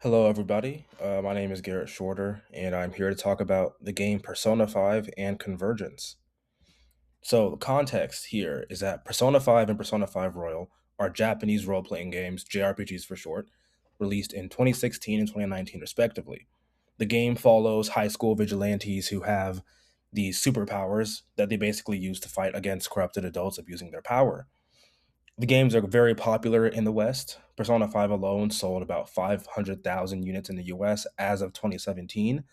Hello, everybody. My name is Garrett Shorter, and I'm here to talk about the game Persona 5 and Convergence. So, the context here is that Persona 5 and Persona 5 Royal are Japanese role playing games, JRPGs for short, released in 2016 and 2019, respectively. The game follows high school vigilantes who have these superpowers that they basically use to fight against corrupted adults abusing their power. The games are very popular in the West. Persona 5 alone sold about 500,000 units in the US as of 2017.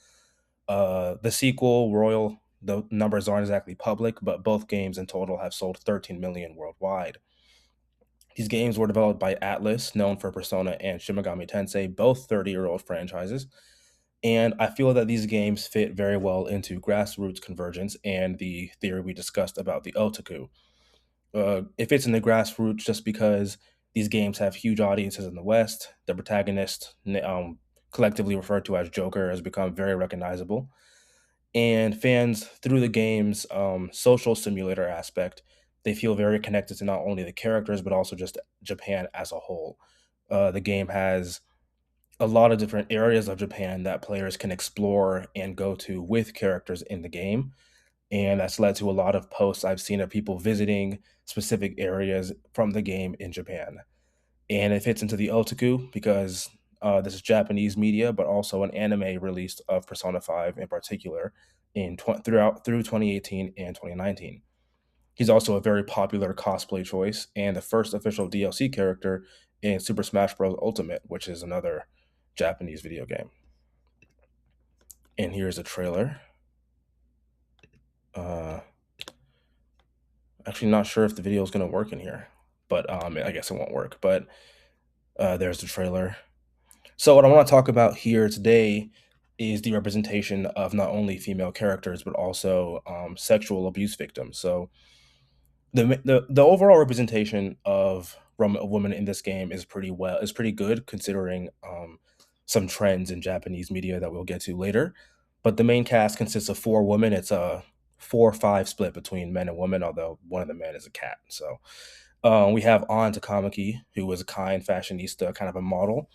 The sequel, Royal, the numbers aren't exactly public, but both games in total have sold 13 million worldwide. These games were developed by Atlas, known for Persona and Shin Megami Tensei, both 30-year-old franchises. And I feel that these games fit very well into grassroots convergence and the theory we discussed about the otaku. It fits in the grassroots just because these games have huge audiences in the West. The protagonist, collectively referred to as Joker, has become very recognizable, and fans through the game's social simulator aspect, they feel very connected to not only the characters but also just Japan as a whole. The game has a lot of different areas of Japan that players can explore and go to with characters in the game, and that's led to a lot of posts I've seen of people visiting specific areas from the game in Japan. And it fits into the otaku because this is Japanese media, but also an anime released of Persona 5 in particular through 2018 and 2019. He's also a very popular cosplay choice and the first official DLC character in Super Smash Bros. Ultimate, which is another Japanese video game. And here's a trailer. Uh, Actually, not sure if the video is going to work in here, but I guess it won't work. But there's the trailer. So, what I want to talk about here today is the representation of not only female characters but also sexual abuse victims. So, the overall representation of a woman in this game is pretty good considering some trends in Japanese media that we'll get to later. But the main cast consists of four women. It's a 4-5 split between men and women, although one of the men is a cat. So we have An Takamaki, who is a kind fashionista, kind of a model.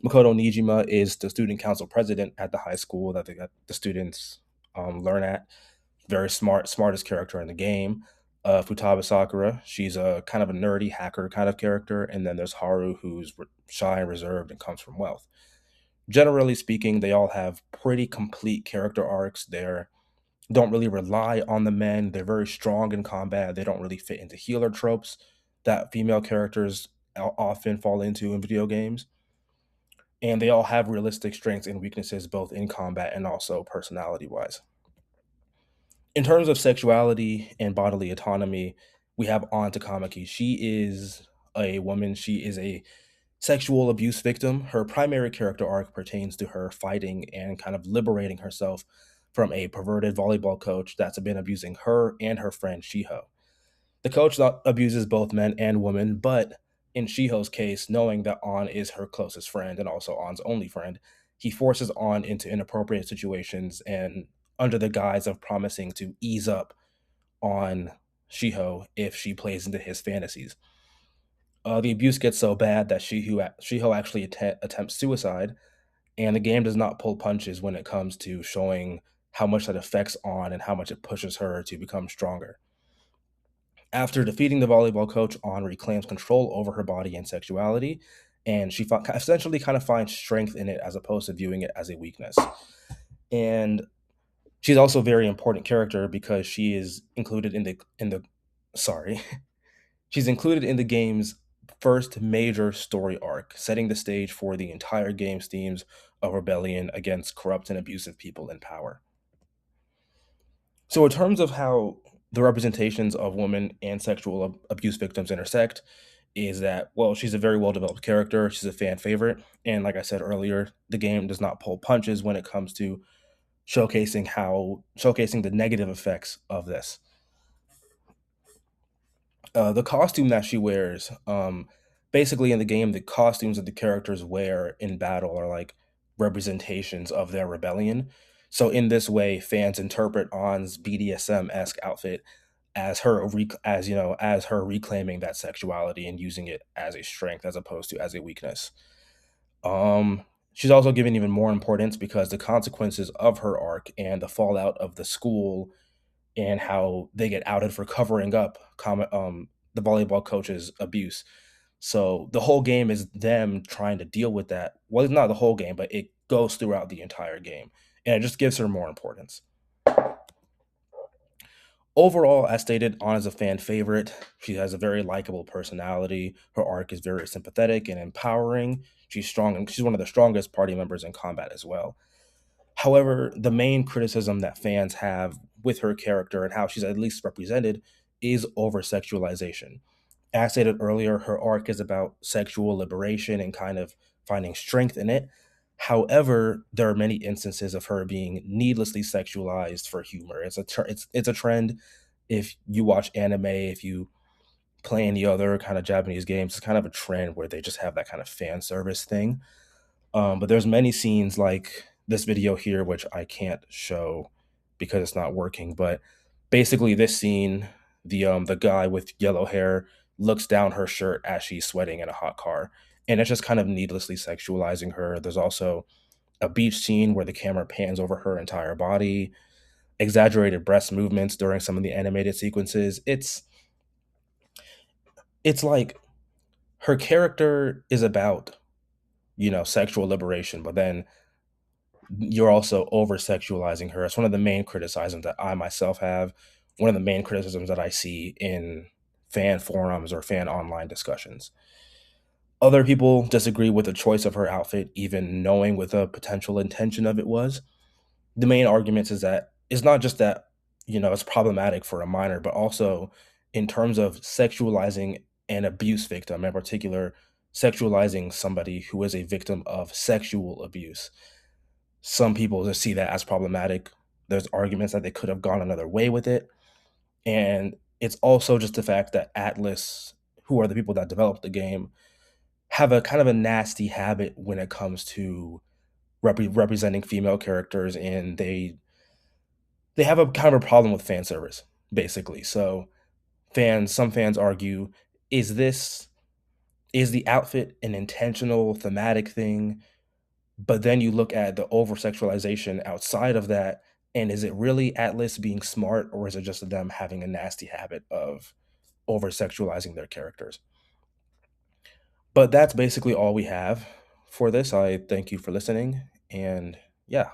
Makoto Nijima is the student council president at the high school that the students learn at. Very smart, smartest character in the game. Futaba Sakura, she's a kind of a nerdy hacker kind of character, and then there's Haru, who's shy and reserved and comes from wealth. Generally speaking, they all have pretty complete character arcs. They don't really rely on the men. They're very strong in combat. They don't really fit into healer tropes that female characters often fall into in video games, and they all have realistic strengths and weaknesses both in combat and also personality wise. In terms of sexuality and bodily autonomy, we have An Takamaki. She is a woman. She is a sexual abuse victim. Her primary character arc pertains to her fighting and kind of liberating herself from a perverted volleyball coach that's been abusing her and her friend Shiho. The coach abuses both men and women, but in Shiho's case, knowing that An is her closest friend and also An's only friend, he forces An into inappropriate situations and under the guise of promising to ease up on Shiho if she plays into his fantasies. The abuse gets so bad that Shiho actually attempts suicide, and the game does not pull punches when it comes to showing how much that affects An and how much it pushes her to become stronger. After defeating the volleyball coach, An reclaims control over her body and sexuality, and she essentially kind of finds strength in it as opposed to viewing it as a weakness. And she's also a very important character because she is included in the sorry, she's included in the game's first major story arc, setting the stage for the entire game's themes of rebellion against corrupt and abusive people in power. So, in terms of how the representations of women and sexual abuse victims intersect, is that, well, she's a very well developed character. She's a fan favorite. And like I said earlier, the game does not pull punches when it comes to showcasing the negative effects of this. The costume that she wears, basically in the game, the costumes that the characters wear in battle are like representations of their rebellion. So in this way, fans interpret On's BDSM-esque outfit as as her reclaiming that sexuality and using it as a strength as opposed to as a weakness. Um, She's also given even more importance because the consequences of her arc and the fallout of the school and how they get outed for covering up the volleyball coach's abuse. So the whole game is them trying to deal with that. Well, it's not the whole game, but it goes throughout the entire game, and it just gives her more importance. Overall, as stated, Anna's a fan favorite. She has a very likable personality. Her arc is very sympathetic and empowering. She's strong, and she's one of the strongest party members in combat as well. However, the main criticism that fans have with her character and how she's at least represented is over sexualization. As stated earlier, her arc is about sexual liberation and kind of finding strength in it. However, there are many instances of her being needlessly sexualized for humor. It's a trend. If you watch anime, if you play any other kind of Japanese games, it's kind of a trend where they just have that kind of fan service thing. But there's many scenes like this video here, which I can't show because it's not working. But basically, this scene, the guy with yellow hair looks down her shirt as she's sweating in a hot car, and it's just kind of needlessly sexualizing her. There's also a beach scene where the camera pans over her entire body, exaggerated breast movements during some of the animated sequences. It's like her character is about sexual liberation, but then you're also over sexualizing her. It's one of the main criticisms that I myself have. One of the main criticisms that I see in fan forums or fan online discussions. Other people disagree with the choice of her outfit, even knowing what the potential intention of it was. The main arguments is that it's not just that, it's problematic for a minor, but also in terms of sexualizing an abuse victim, in particular, sexualizing somebody who is a victim of sexual abuse. Some people just see that as problematic. There's arguments that they could have gone another way with it. And it's also just the fact that Atlas, who are the people that developed the game, have a kind of a nasty habit when it comes to representing female characters, and they have a kind of a problem with fan service, basically. So some fans argue, is this is the outfit an intentional thematic thing? But then you look at the over sexualization outside of that, and is it really Atlas being smart, or is it just them having a nasty habit of over sexualizing their characters? But that's basically all we have for this. I thank you for listening, and yeah.